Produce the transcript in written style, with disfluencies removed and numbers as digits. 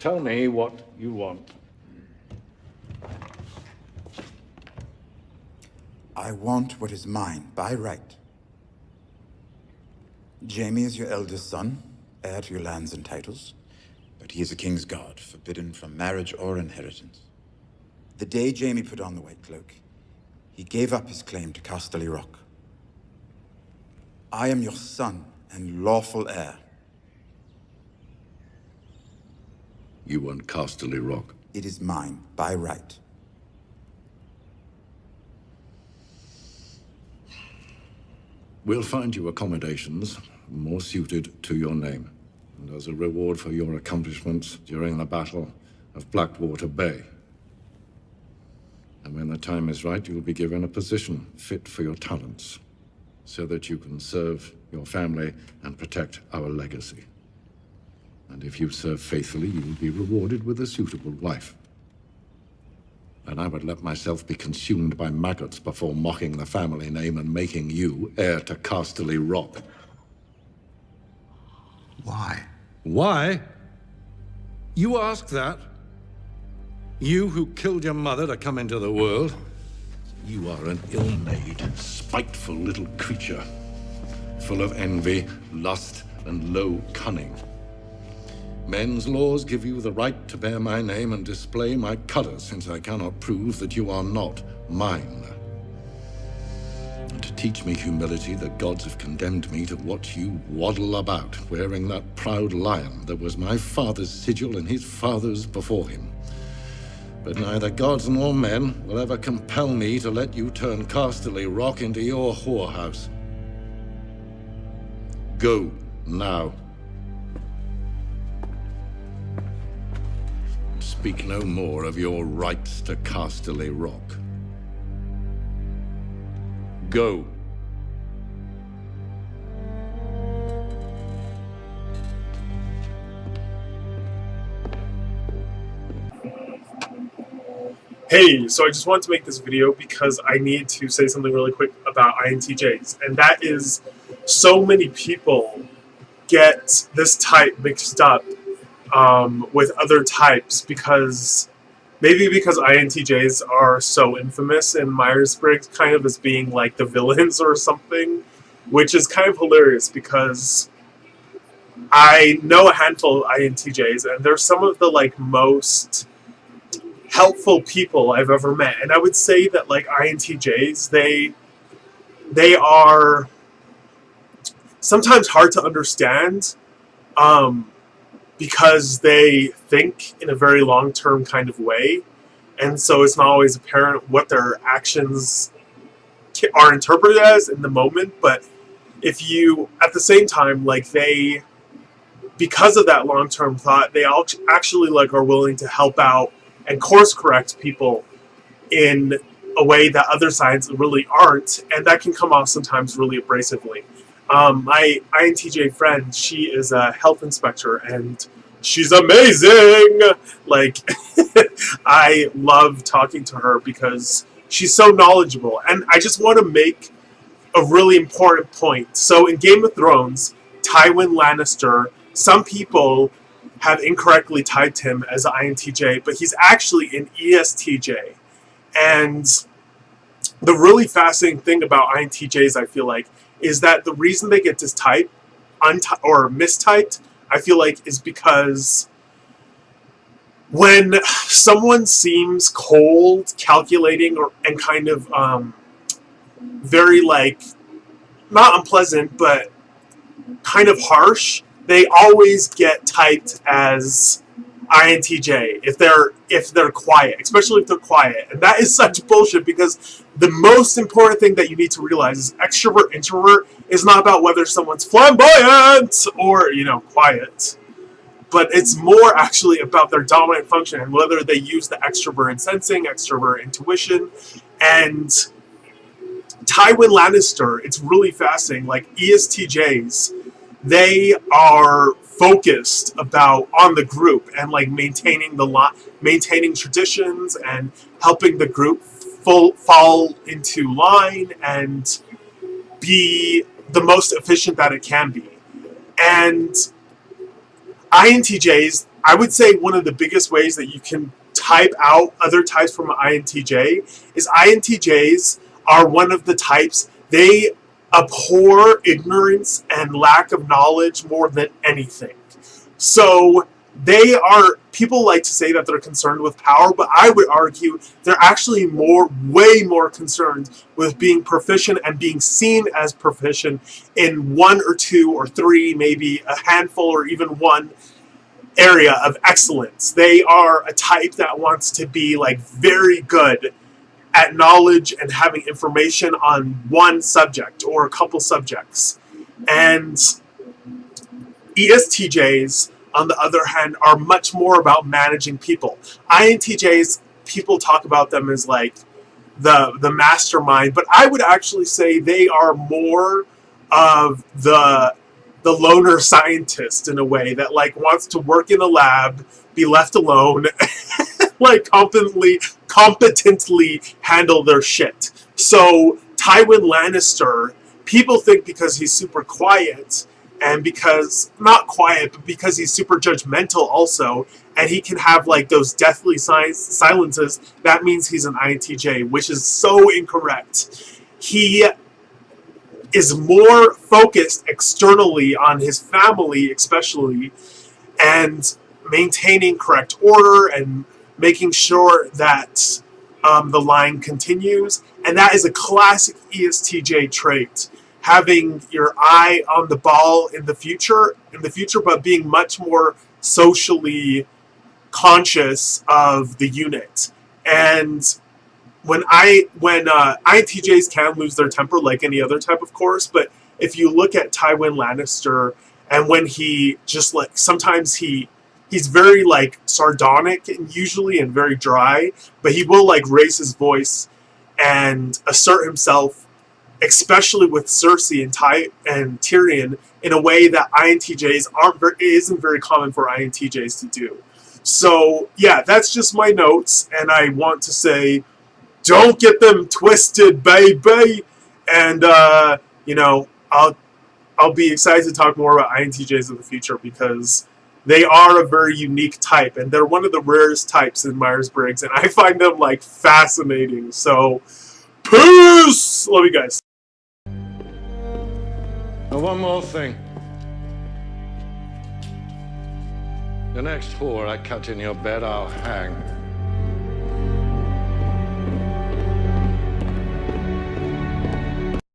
Tell me what you want. I want what is mine by right. Jaime is your eldest son, heir to your lands and titles, but he is a king's guard, forbidden from marriage or inheritance. The day Jaime put on the White Cloak, he gave up his claim to Casterly Rock. I am your son and lawful heir. You want Casterly Rock? It is mine by right. We'll find you accommodations more suited to your name, and as a reward for your accomplishments during the Battle of Blackwater Bay. And when the time is right, you'll be given a position fit for your talents, so that you can serve your family and protect our legacy. And if you serve faithfully, you will be rewarded with a suitable wife. And I would let myself be consumed by maggots before mocking the family name and making you heir to Casterly Rock. Why? Why? You ask that? You who killed your mother to come into the world? You are an ill-made, spiteful little creature, full of envy, lust, and low cunning. Men's laws give you the right to bear my name and display my colors, since I cannot prove that you are not mine. And to teach me humility, the gods have condemned me to watch you waddle about, wearing that proud lion that was my father's sigil and his father's before him. But neither gods nor men will ever compel me to let you turn Casterly Rock into your whorehouse. Go now. Speak no more of your rights to Casterly Rock. Go. Hey, so I just wanted to make this video because I need to say something really quick about INTJs, and that is so many people get this type mixed up with other types because INTJs are so infamous in Myers-Briggs kind of as being like the villains or something, which is kind of hilarious because I know a handful of INTJs and they're some of the like most helpful people I've ever met. And I would say that like INTJs, they are sometimes hard to understand because they think in a very long-term kind of way. And so it's not always apparent what their actions are interpreted as in the moment. But if you, at the same time, like they, because of that long-term thought, they all actually like are willing to help out and course correct people in a way that other sides really aren't, and that can come off sometimes really abrasively. My INTJ friend, she is a health inspector, and she's amazing! Like, I love talking to her because she's so knowledgeable, and I just want to make a really important point. So in Game of Thrones, Tywin Lannister, some people have incorrectly typed him as an INTJ, but he's actually an ESTJ. And the really fascinating thing about INTJs, I feel like, is that the reason they get typed or mistyped, I feel like, is because when someone seems cold, calculating, and kind of very, like, not unpleasant, but kind of harsh, they always get typed as INTJ if they're quiet, especially if they're quiet. And that is such bullshit because the most important thing that you need to realize is extrovert, introvert is not about whether someone's flamboyant or, quiet. But it's more actually about their dominant function and whether they use the extrovert sensing, extrovert intuition. And Tywin Lannister, it's really fascinating. Like ESTJs, they are focused on the group and like maintaining traditions and helping the group fall into line and be the most efficient that it can be. And INTJs, I would say one of the biggest ways that you can type out other types from an INTJ is INTJs are one of the types, they abhor ignorance and lack of knowledge more than anything. So they are, people like to say that they're concerned with power, but I would argue they're actually way more concerned with being proficient and being seen as proficient in one or two or three, maybe a handful or even one area of excellence. They are a type that wants to be like very good at knowledge and having information on one subject or a couple subjects. And ESTJs, on the other hand, are much more about managing people. INTJs, people talk about them as like the mastermind, but I would actually say they are more of the loner scientist in a way that like wants to work in a lab, be left alone, like competently handle their shit. So Tywin Lannister, people think because he's super quiet, and because, not quiet, but because he's super judgmental also, and he can have like those deathly silences, that means he's an INTJ, which is so incorrect. He is more focused externally on his family, especially, and maintaining correct order and making sure that the line continues. And that is a classic ESTJ trait. Having your eye on the ball in the future, but being much more socially conscious of the unit. And when INTJs can lose their temper like any other type, of course, but if you look at Tywin Lannister, and when he just like, sometimes he's very like sardonic and usually and very dry, but he will like raise his voice and assert himself, especially with Cersei and Tyrion, in a way that INTJs isn't very common for INTJs to do. So yeah, that's just my notes, and I want to say, don't get them twisted, baby. And you know, I'll be excited to talk more about INTJs in the future because they are a very unique type, and they're one of the rarest types in Myers-Briggs, and I find them like fascinating. So peace, love you guys. Now, one more thing. The next whore I cut in your bed, I'll hang.